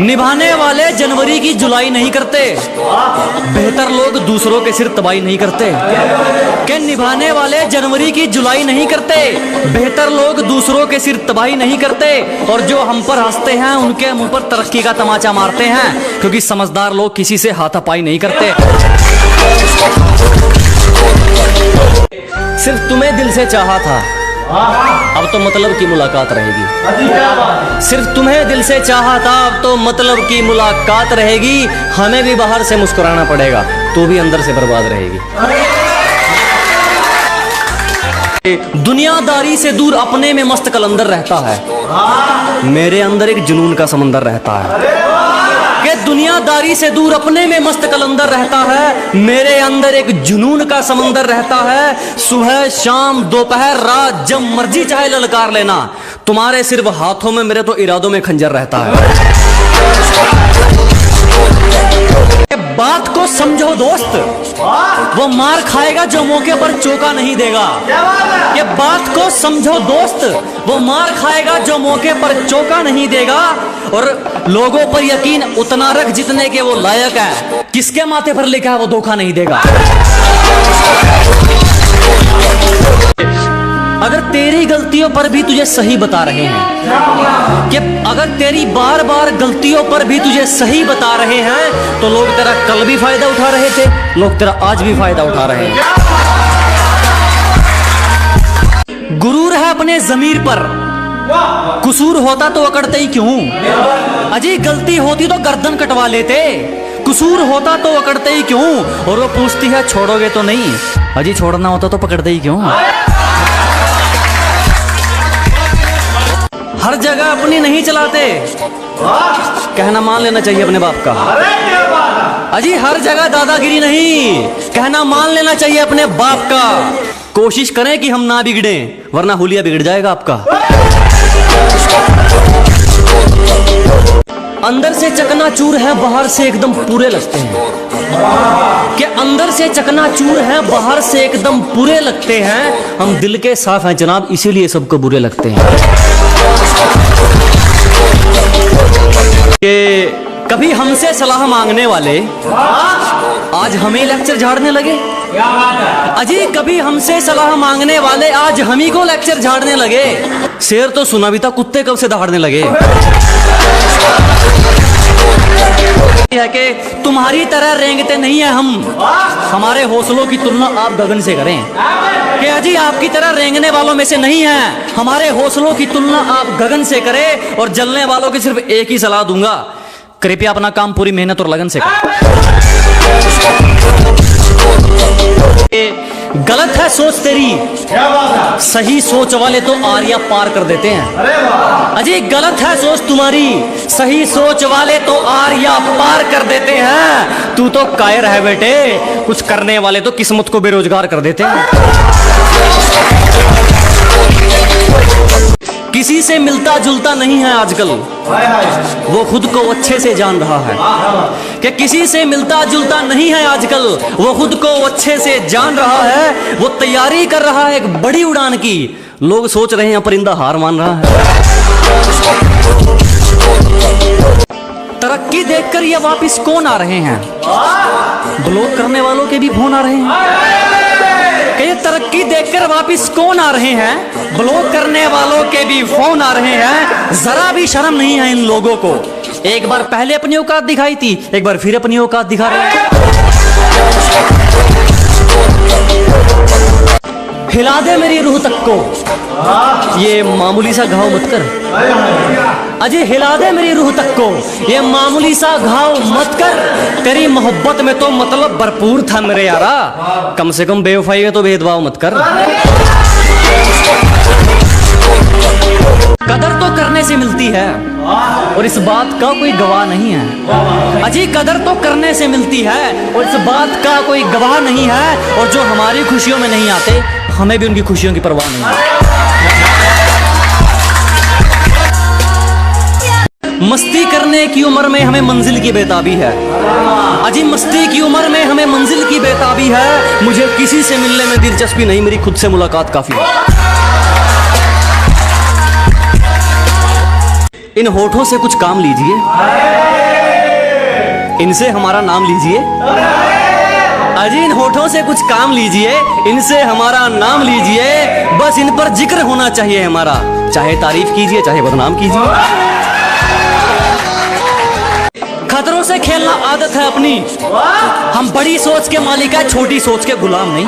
निभाने वाले जनवरी की जुलाई नहीं करते, बेहतर लोग दूसरों के सिर तबाही नहीं करते। कि निभाने वाले जनवरी की जुलाई नहीं करते, बेहतर लोग दूसरों के सिर तबाही नहीं करते। और जो हम पर हंसते हैं उनके मुंह पर तरक्की का तमाचा मारते हैं, क्योंकि समझदार लोग किसी से हाथापाई नहीं करते। सिर्फ तुम्हें दिल से चाहा था, अब तो मतलब की मुलाकात रहेगी। सिर्फ तुम्हें दिल से चाहा था, अब तो मतलब की मुलाकात रहेगी। हमें भी बाहर से मुस्कुराना पड़ेगा, तो भी अंदर से बर्बाद रहेगी। दुनियादारी से दूर अपने में मस्त कलंदर रहता है, मेरे अंदर एक जुनून का समंदर रहता है। कि दुनियादारी से दूर अपने में मस्त कलंदर रहता है, मेरे अंदर एक जुनून का समंदर रहता है। सुबह शाम दोपहर रात जब मर्जी चाहे ललकार लेना, तुम्हारे सिर्फ हाथों में मेरे तो इरादों में खंजर रहता है। बात को समझो दोस्त, वो मार खाएगा जो मौके पर चौका नहीं देगा। ये बात को समझो दोस्त, वो मार खाएगा जो मौके पर चौका नहीं देगा। और लोगों पर यकीन उतना रख जितने के वो लायक है, किसके माथे पर लिखा है वो धोखा नहीं देगा। अगर तेरी गलतियों पर भी तुझे सही बता रहे हैं, कि अगर तेरी बार बार गलतियों पर भी तुझे सही बता रहे हैं, तो लोग तेरा कल भी फायदा उठा रहे थे, लोग तेरा आज भी फायदा उठा रहे हैं। गुरूर है अपने जमीर पर, कसूर होता तो अकड़ते ही क्यों। अजी गलती होती तो गर्दन कटवा लेते, कसूर होता तो अकड़ते ही क्यों। और वो पूछती है छोड़ोगे तो नहीं, अजी छोड़ना होता तो पकड़ते ही क्यों। हर जगह अपनी नहीं चलाते, कहना मान लेना चाहिए अपने बाप का। अजी हर जगह दादागिरी नहीं, कहना मान लेना चाहिए अपने बाप का। कोशिश करें कि हम ना बिगड़े, वरना हुलिया बिगड़ जाएगा आपका। अंदर से चकनाचूर है, बाहर से एकदम पूरे लगते हैं। कि अंदर से चकनाचूर है, बाहर से एकदम पूरे लगते हैं। हम दिल के साफ हैं जनाब, इसीलिए सबको बुरे लगते हैं। कि कभी हमसे सलाह मांगने वाले आज हमें लेक्चर झाड़ने लगे। अजी कभी हमसे सलाह मांगने वाले आज हम ही को लेक्चर झाड़ने लगे। शेर तो सुना भी था, कुत्ते कब से दहाड़ने लगे। है कि तुम्हारी तरह रेंगते नहीं है हम, हमारे हौसलों की तुलना आप गगन से करें। कि अजी आपकी तरह रेंगने वालों में से नहीं है, हमारे हौसलों की तुलना आप गगन से करें। और जलने वालों की सिर्फ एक ही सलाह दूंगा, कृपया अपना काम पूरी मेहनत और लगन से करें। गलत है सोच तेरी, सही सोच वाले तो आरिया पार कर देते हैं। अजी गलत है सोच तुम्हारी, सही सोच वाले तो आरिया पार कर देते हैं। तू तो कायर है बेटे, कुछ करने वाले तो किस्मत को बेरोजगार कर देते हैं। किसी से मिलता जुलता नहीं है आजकल, वो खुद को अच्छे से जान रहा है। कि किसी से मिलता जुलता नहीं है आजकल, वो खुद को अच्छे से जान रहा है। वो तैयारी कर रहा है एक बड़ी उड़ान की, लोग सोच रहे हैं परिंदा हार मान रहा है। तरक्की देखकर ये वापिस कौन आ रहे हैं, ब्लॉक करने वालों के भी फोन आ रहे हैं। कि ये तरक्की देखकर वापिस कौन आ रहे हैं, ब्लॉक करने वालों के भी फोन आ रहे हैं। जरा भी शर्म नहीं है इन लोगों को। एक बार पहले अपनी औकात दिखाई थी, एक बार फिर अपनी औकात दिखा रहे हैं। हिला दे मेरी रूह तक को, ये मामूली सा घाव मत कर। अजय हिला दे मेरी रूह तक को, ये मामूली सा घाव मत कर। तेरी मोहब्बत में तो मतलब भरपूर था मेरे यारा, कम से कम बेवफाई में तो भेदभाव मत कर। कदर तो करने से मिलती है, और इस बात का कोई गवाह नहीं है। अजी कदर तो करने से मिलती है, और इस बात का कोई गवाह नहीं है। और जो हमारी खुशियों में नहीं आते, हमें भी उनकी खुशियों की परवाह नहीं है। मस्ती करने की उम्र में हमें मंजिल की बेताबी है। अजी मस्ती की उम्र में हमें मंजिल की बेताबी है। मुझे किसी से मिलने में दिलचस्पी नहीं, मेरी खुद से मुलाकात काफी है। इन होठों से कुछ काम लीजिए, इनसे हमारा नाम लीजिए। अजी इन होठों से कुछ काम लीजिए, इनसे हमारा नाम लीजिए। बस इन पर जिक्र होना चाहिए हमारा, चाहे तारीफ कीजिए चाहे बदनाम कीजिए। खतरों से खेलना आदत है अपनी, हम बड़ी सोच के मालिक है, छोटी सोच के गुलाम नहीं।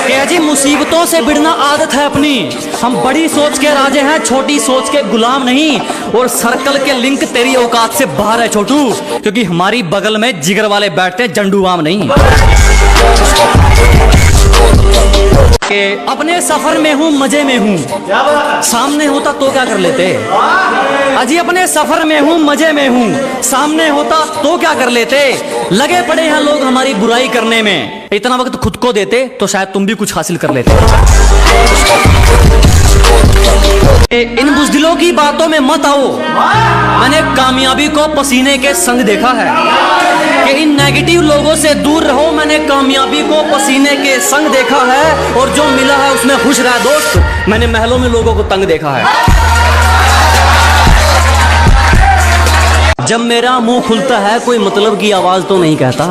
क्या जी मुसीबतों से भिड़ना आदत है अपनी, हम बड़ी सोच के राजे हैं, छोटी सोच के गुलाम नहीं। और सर्कल के लिंक तेरी औकात से बाहर है छोटू, क्योंकि हमारी बगल में जिगर वाले बैठते हैं, जंडूबाम नहीं। अपने सफर में हूँ, मजे में हूँ, सामने होता तो क्या कर लेते। अजी अपने सफर में हूँ, मजे में हूँ, सामने होता तो क्या कर लेते। लगे पड़े हैं लोग हमारी बुराई करने में, इतना वक्त खुद को देते तो शायद तुम भी कुछ हासिल कर लेते। इन बुज़दिलों की बातों में मत आओ, मैंने कामयाबी को पसीने के संग देखा है। कि इन नेगेटिव लोगों से दूर रहो, मैंने कामयाबी को पसीने के संग देखा है। और जो मिला है उसमें खुश रहा दोस्त, मैंने महलों में लोगों को तंग देखा है। जब मेरा मुंह खुलता है कोई मतलब की आवाज तो नहीं कहता,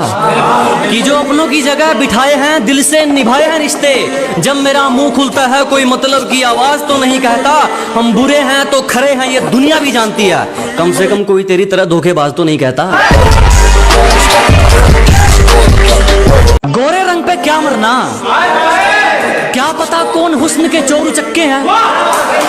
कि जो अपनों की जगह बिठाए हैं दिल से निभाए हैं रिश्ते। जब मेरा मुंह खुलता है कोई मतलब की आवाज तो नहीं कहता, हम बुरे हैं तो खरे हैं ये दुनिया भी जानती है। कम से कम कोई तेरी तरह धोखेबाज तो नहीं कहता। गोरे रंग पे क्या मरना, क्या पता कौन हुस्न के चोर चक्के हैं।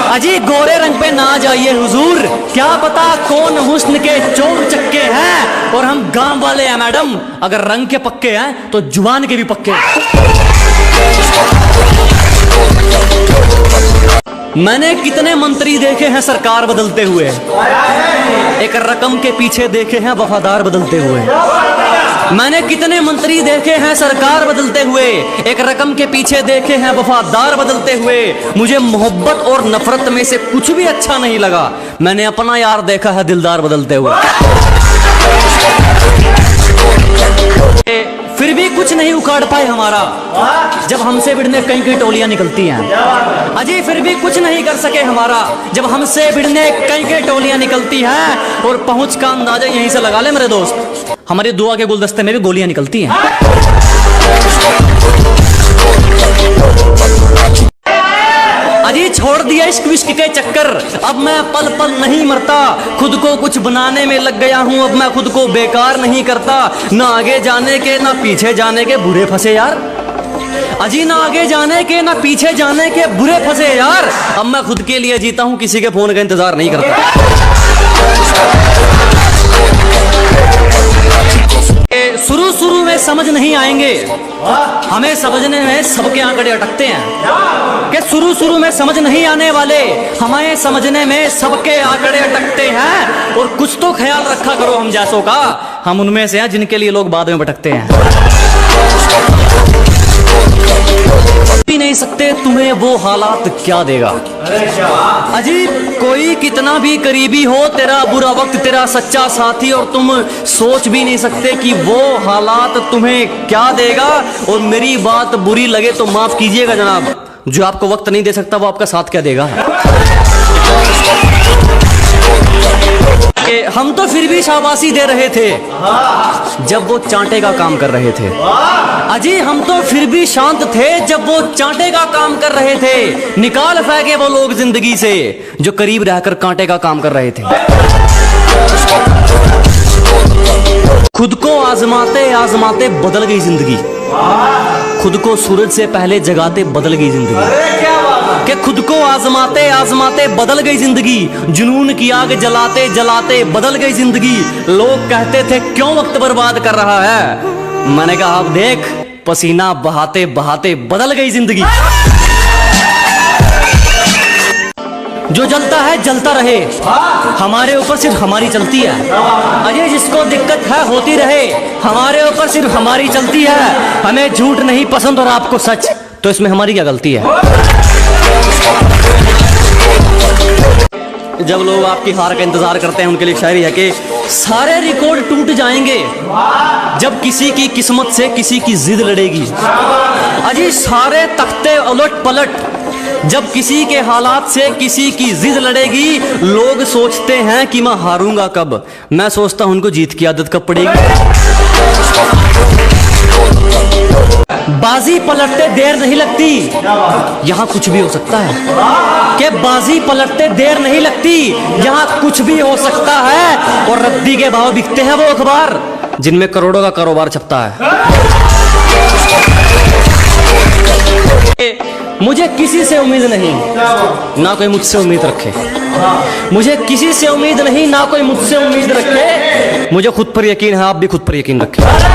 अजी गोरे रंग पे ना जाइए हुजूर, क्या पता कौन हुस्न के चोर चक्के हैं। और हम गांव वाले हैं मैडम, अगर रंग के पक्के हैं तो जुबान के भी पक्के हैं। मैंने कितने मंत्री देखे हैं सरकार बदलते हुए, एक रकम के पीछे देखे हैं वफादार बदलते हुए। मैंने कितने मंत्री देखे हैं सरकार बदलते हुए, एक रकम के पीछे देखे हैं वफादार बदलते हुए। मुझे मोहब्बत और नफरत में से कुछ भी अच्छा नहीं लगा, मैंने अपना यार देखा है दिलदार बदलते हुए। फिर भी कुछ नहीं उखाड़ पाए हमारा, जब हमसे भिड़ने कई कई टोलियां निकलती हैं। अजी फिर भी कुछ नहीं कर सके हमारा, जब हमसे भिड़ने कई कई टोलियां निकलती हैं। और पहुंच का अंदाजा यहीं से लगा ले मेरे दोस्त, हमारी दुआ के गुलदस्ते में भी गोलियां निकलती हैं। अजी छोड़ दिया इश्क विश्क के चक्कर, अब मैं पल पल नहीं मरता। खुद को कुछ बनाने में लग गया हूं, अब मैं खुद को बेकार नहीं करता। ना आगे जाने के ना पीछे जाने के बुरे फंसे यार। अजी ना आगे जाने के ना पीछे जाने के बुरे फंसे यार। अब मैं खुद के लिए जीता हूं, किसी के फोन का इंतजार नहीं करता। शुरू शुरू में समझ नहीं आएंगे, हमें समझने में सबके आंकड़े अटकते हैं। कि शुरू शुरू में समझ नहीं आने वाले, हमें समझने में सबके आंकड़े अटकते हैं। और कुछ तो ख्याल रखा करो हम जैसों का, हम उनमें से हैं जिनके लिए लोग बाद में भटकते हैं। भी नहीं सकते तुम्हें वो हालात क्या देगा। अजीब कोई कितना भी करीबी हो, तेरा बुरा वक्त तेरा सच्चा साथी, और तुम सोच भी नहीं सकते कि वो हालात तुम्हें क्या देगा। और मेरी बात बुरी लगे तो माफ कीजिएगा जनाब, जो आपको वक्त नहीं दे सकता वो आपका साथ क्या देगा। हम तो फिर भी शाबाशी दे रहे थे जब वो चांटे का काम कर रहे थे। अजी हम तो फिर भी शांत थे जब वो चांटे का काम कर रहे थे। निकाल फेंके वो लोग जिंदगी से जो करीब रहकर कांटे का काम कर रहे थे। खुद को आजमाते आजमाते बदल गई जिंदगी, खुद को सूरज से पहले जगाते बदल गई जिंदगी। कि खुद को आजमाते आजमाते बदल गई जिंदगी, जुनून की आग जलाते जलाते बदल गई जिंदगी। लोग कहते थे क्यों वक्त बर्बाद कर रहा है, मैंने कहा अब देख पसीना बहाते बहाते बदल गई जिंदगी। जो जलता है जलता रहे, हमारे ऊपर सिर्फ हमारी चलती है। अजय जिसको दिक्कत है होती रहे, हमारे ऊपर सिर्फ हमारी चलती है। हमें झूठ नहीं पसंद और आपको सच, तो इसमें हमारी क्या गलती है। जब लोग आपकी हार का इंतजार करते हैं उनके लिए शायरी है कि सारे रिकॉर्ड टूट जाएंगे जब किसी की किस्मत से किसी की जिद लड़ेगी। अजी सारे तख्ते उलट पलट जब किसी के हालात से किसी की जिद लड़ेगी, लोग सोचते हैं कि मैं हारूंगा कब, मैं सोचता हूं उनको जीत की आदत कब पड़ेगी। बाजी पलटते देर नहीं लगती, यहां कुछ भी हो सकता है। कि बाजी पलटते देर नहीं लगती, यहां कुछ भी हो सकता है। और रद्दी के भाव बिकते हैं वो अखबार जिनमें करोड़ों का कारोबार छपता है। मुझे किसी से उम्मीद नहीं, ना कोई मुझसे उम्मीद रखे। मुझे किसी से उम्मीद नहीं, ना कोई मुझसे उम्मीद रखे। मुझे खुद पर यकीन है, आप भी खुद पर यकीन रखें।